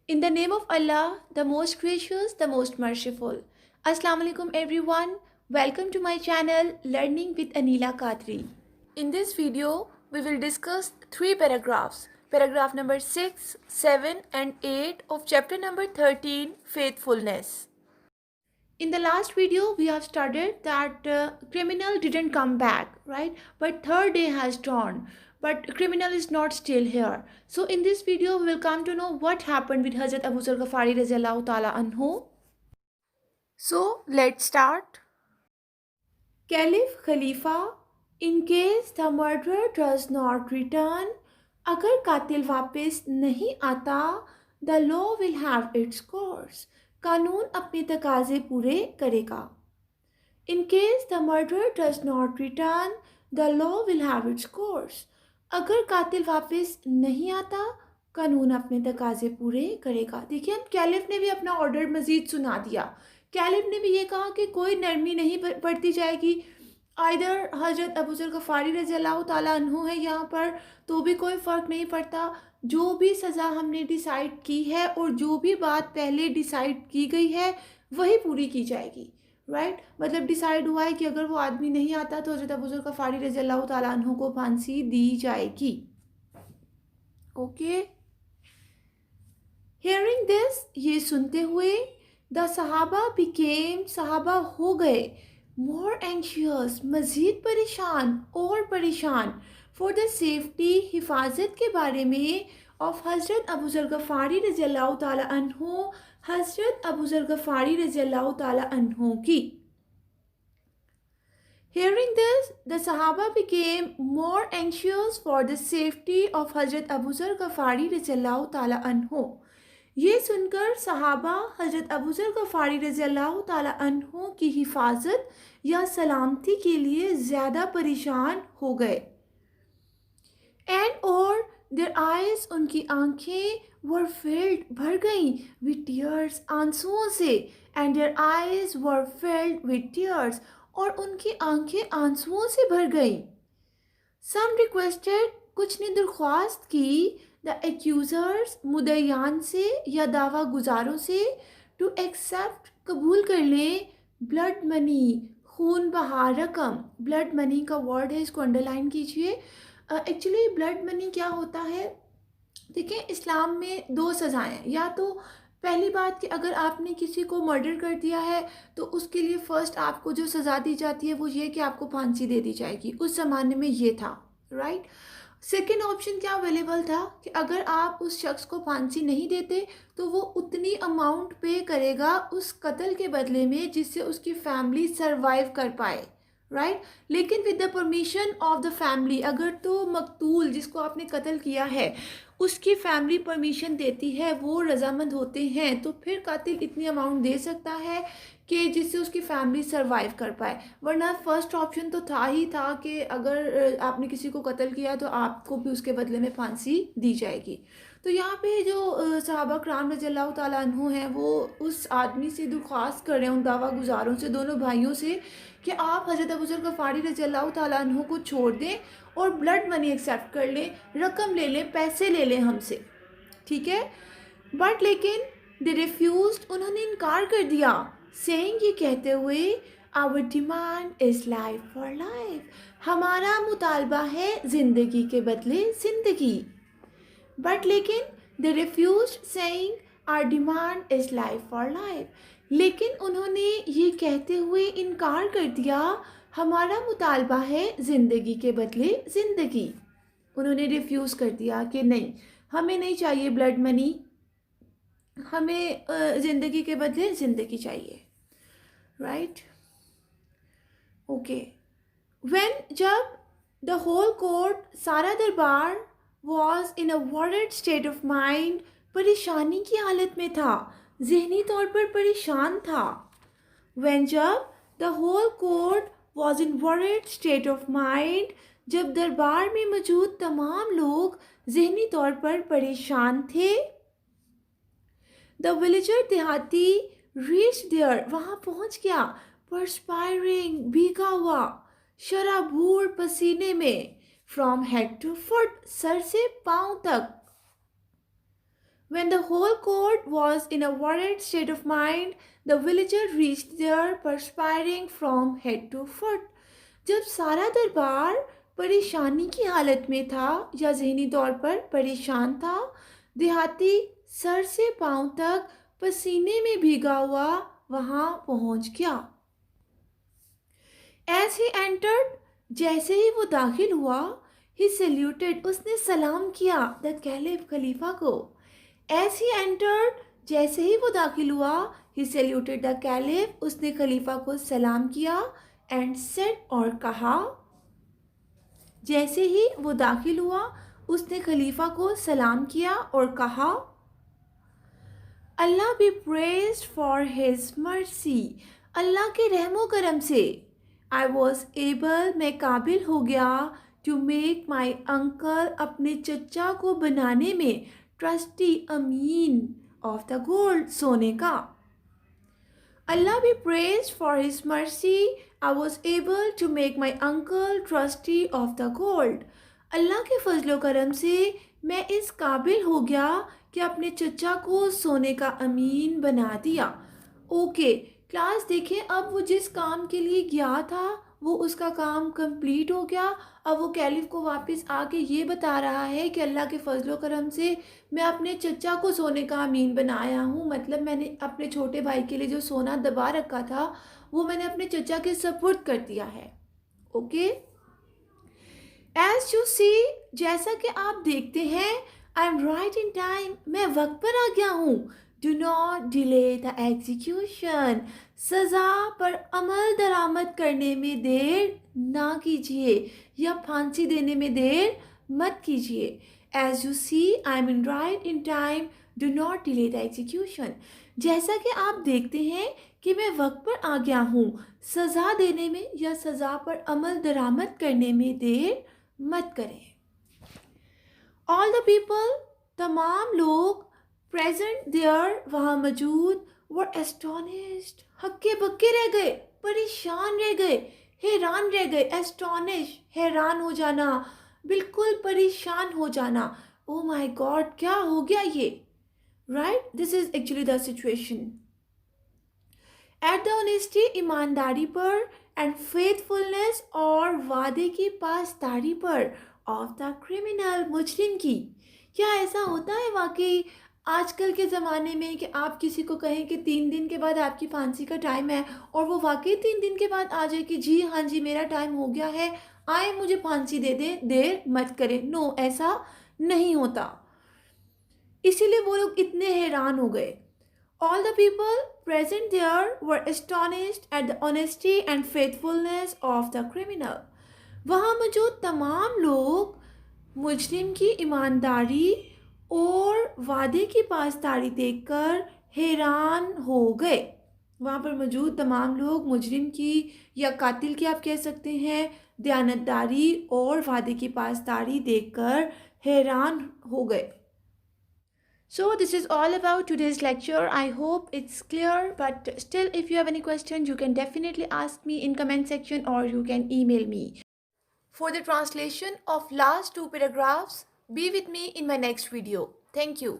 In the name of Allah, the most gracious, the most merciful. Assalamu alaikum everyone. Welcome to my channel Learning with Anila Qadri. In this video, we will discuss three paragraphs. Paragraph number 6, 7 and 8 of chapter number 13, Faithfulness. In the last video, we have studied that criminal didn't come back, right? But third day has dawned. But criminal is not still here. So in this video, we will come to know what happened with Hazrat Abu Zar Ghafari Raziyallahu Ta'ala Anhu. So let's start. Caliph Khalifa, in case the murderer does not return, अगर कातिल वापस नहीं आता, the law will have its course. कानून अपने तकाजे पूरे करेगा. In case the murderer does not return, the law will have its course. अगर कातिल वापस नहीं आता, कानून अपने तकाजे पूरे करेगा. देखिए कैलिफ ने भी अपना ऑर्डर मज़ीद सुना दिया. कैलिफ ने भी ये कहा कि कोई नरमी नहीं बरती जाएगी. आइदर हज़रत अबू ज़र गफ़ारी रज़ियल्लाहु ताला अन्हु है यहाँ पर, तो भी कोई फ़र्क नहीं पड़ता. जो भी सज़ा हमने डिसाइड की है और जो भी बात पहले डिसाइड की गई है वही पूरी की जाएगी. राइट मतलब डिसाइड हुआ है कि अगर वो आदमी नहीं आता तो हज़रत अबू ज़र गफ़ारी रज़ियल्लाहु ताला अन्हु को फांसी दी जाएगी. ओके. हियरिंग दिस, ये सुनते हुए, द सहाबा बिकेम, सहाबा हो गए, मोर एंशियस, मज़ीद परेशान और परेशान, फॉर द सेफ्टी, हिफाजत के बारे में, ऑफ हज़रत अबू ज़र गफ़ारी रज़ियल्लाहु ताला अन्हु, हज़रत अबू ज़र गफ़ारी रज़ियल्लाहु ताला अन्हु की. Hearing this, the Sahaba became more anxious for the safety of Hazrat Abu Zar Ghafari रज़ियल्लाहु ताला अन्हु. ये सुनकर सहाबा हज़रत अबू ज़र गफ़ारी रज़ियल्लाहु ताला अन्हु की हिफाजत या सलामती के लिए ज़्यादा परेशान हो गए. एंड और देयर आइज़, उनकी आंखें, वर फिल्ड, भर गईं, विद टीयर्स, आंसुओं से. And there eyes were filled with tears, और उनकी आंखें आंसुओं से भर गईं. सम रिक्वेस्टेड, कुछ ने दरख्वास्त की, द एक्यूज़र्स, मुद्दईयान से या दावा गुजारों से, टू एक्सेप्ट, कबूल कर लें, ब्लड मनी, खून बहा रकम. ब्लड मनी का वर्ड है, इसको अंडरलाइन कीजिए. एक्चुअली ब्लड मनी क्या होता है? देखिए इस्लाम में दो सज़ाएं हैं. या तो पहली बात कि अगर आपने किसी को मर्डर कर दिया है तो उसके लिए फ़र्स्ट आपको जो सज़ा दी जाती है वो ये कि आपको फांसी दे दी जाएगी. उस ज़माने में ये था. राइट. सेकेंड ऑप्शन क्या अवेलेबल था कि अगर आप उस शख्स को फांसी नहीं देते तो वो उतनी अमाउंट पे करेगा उस कत्ल के बदले में जिससे उसकी फैमिली सरवाइव कर पाए. राइट. लेकिन with the permission of the family, अगर तो मकतूल जिसको आपने कत्ल किया है उसकी फैमिली परमिशन देती है, वो रजामंद होते हैं, तो फिर कातिल इतनी अमाउंट दे सकता है कि जिससे उसकी फैमिली सरवाइव कर पाए. वरना फर्स्ट ऑप्शन तो था ही था कि अगर आपने किसी को कत्ल किया तो आपको भी उसके बदले में फांसी दी जाएगी. तो यहाँ पे जो सहाबा कराम रज़ियल्लाहु ताला अन्हु हैं वो उस आदमी से दरख्वास्त कर रहे हैं, उन दावा गुजारों से, दोनों भाइयों से, कि आप हज़रत अबू ज़र गफ़ारी रज़ियल्लाहु ताला अन्हु को छोड़ दें और ब्लड मनी एक्सेप्ट कर लें, रकम ले लें, पैसे ले लें हमसे. ठीक है. बट लेकिन दे रिफ्यूज्ड, उन्होंने इनकार कर दिया. सेइंग, ये कहते हुए, our demand is life for life, हमारा मुतालबा है ज़िंदगी के बदले ज़िंदगी. बट लेकिन they refused saying our demand is life for life, लेकिन उन्होंने ये कहते हुए इनकार कर दिया, हमारा मुतालबा है ज़िंदगी के बदले ज़िंदगी. उन्होंने रिफ्यूज़ कर दिया कि नहीं, हमें नहीं चाहिए ब्लड मनी, हमें ज़िंदगी के बदले ज़िंदगी चाहिए. राइट. ओके. व्हेन, जब, द होल कोर्ट, सारा दरबार, was in a worried state of mind, परेशानी की हालत में था, जहनी तौर पर परेशान था. व्हेन, जब, the whole court was in worried state of mind, जब दरबार में मौजूद तमाम लोग जहनी तौर पर परेशान थे. द विलेजर, देहाती, रीच देयर, वहाँ पहुँच गया, परस्पायरिंग, भीगा हुआ, शराबूर, पसीने में, फ्रॉम हेड टू फुट, सर से पाँव तक. When the whole court was in a worried state of mind, the villager reached there perspiring from head to foot. जब सारा दरबार परेशानी की हालत में था या ज़हनी तौर पर परेशान था, देहाती सर से पांव तक पसीने में भीगा हुआ वहां पहुंच गया. As he entered, जैसे ही वो दाखिल हुआ, he saluted, उसने सलाम किया the caliph खलीफा को. As he entered, जैसे ही वो दाखिल हुआ, he saluted the caliph, उसने खलीफा को सलाम किया and said और कहा. जैसे ही वो दाखिल हुआ, उसने खलीफा को सलाम किया और कहा, अल्लाह be praised for his mercy. अल्लाह के रहमो करम से I was able, मैं काबिल हो गया to make my uncle, अपने चचा को बनाने में ट्रस्टी अमीन of the gold, सोने का. Allah be praised for his mercy, I was able to make my uncle trustee of the gold. अल्लाह के फजलो करम से मैं इस काबिल हो गया कि अपने चचा को सोने का अमीन बना दिया. ओके क्लास देखें, अब वो जिस काम के लिए गया था वो उसका काम कंप्लीट हो गया. अब वो कैलिफ को वापस आके ये बता रहा है कि अल्लाह के फजलो करम से मैं अपने चचा को सोने का अमीन बनाया हूँ. मतलब मैंने अपने छोटे भाई के लिए जो सोना दबा रखा था वो मैंने अपने चचा के सपुर्द कर दिया है. ओके एज यू सी, जैसा कि आप देखते हैं, I am right in time, मैं वक्त पर आ गया हूँ. Do not delay the execution, सज़ा पर अमल दरामद करने में देर ना कीजिए या फांसी देने में देर मत कीजिए. As you see, I am in right in time, do not delay the execution. जैसा कि आप देखते हैं कि मैं वक्त पर आ गया हूँ, सज़ा देने में या सज़ा पर अमल दरामद करने में देर मत करें. ऑल द पीपल, तमाम लोग, प्रेजेंट देयर, वहाँ मौजूद, वर एस्टोनिश्ड, हक्के बक्के रह गए, परेशान रह गए, हैरान रह गए. एस्टोनिश, हैरान हो जाना, बिल्कुल परेशान हो जाना. ओ माय गॉड, क्या हो गया ये. Right, this is actually the situation. At the honesty, ईमानदारी पर, एंड फेथफुलनेस, और वादे की पासदारी पर, ऑफ द क्रिमिनल, मुजरिम की. क्या ऐसा होता है वाकई आजकल के ज़माने में कि आप किसी को कहें कि 3 दिन के बाद आपकी फांसी का टाइम है और वो वाकई 3 दिन के बाद आ जाए कि जी हाँ जी मेरा टाइम हो गया है, आए मुझे फांसी दे दें, देर मत करें. नो, ऐसा नहीं होता. इसीलिए वो लोग इतने हैरान हो गए. All the people present there were astonished at the honesty and faithfulness of the criminal. वहाँ मौजूद तमाम लोग मुजरिम की ईमानदारी और वादे की पासदारी देखकर हैरान हो गए. वहाँ पर मौजूद तमाम लोग मुजरिम की या कातिल की आप कह सकते हैं दयानतदारी और वादे की पासदारी देखकर हैरान हो गए. So this is all about today's lecture. I hope it's clear, but still if you have any questions you can definitely ask me in comment section or you can email me. For the translation of last 2 paragraphs, be with me in my next video. Thank you.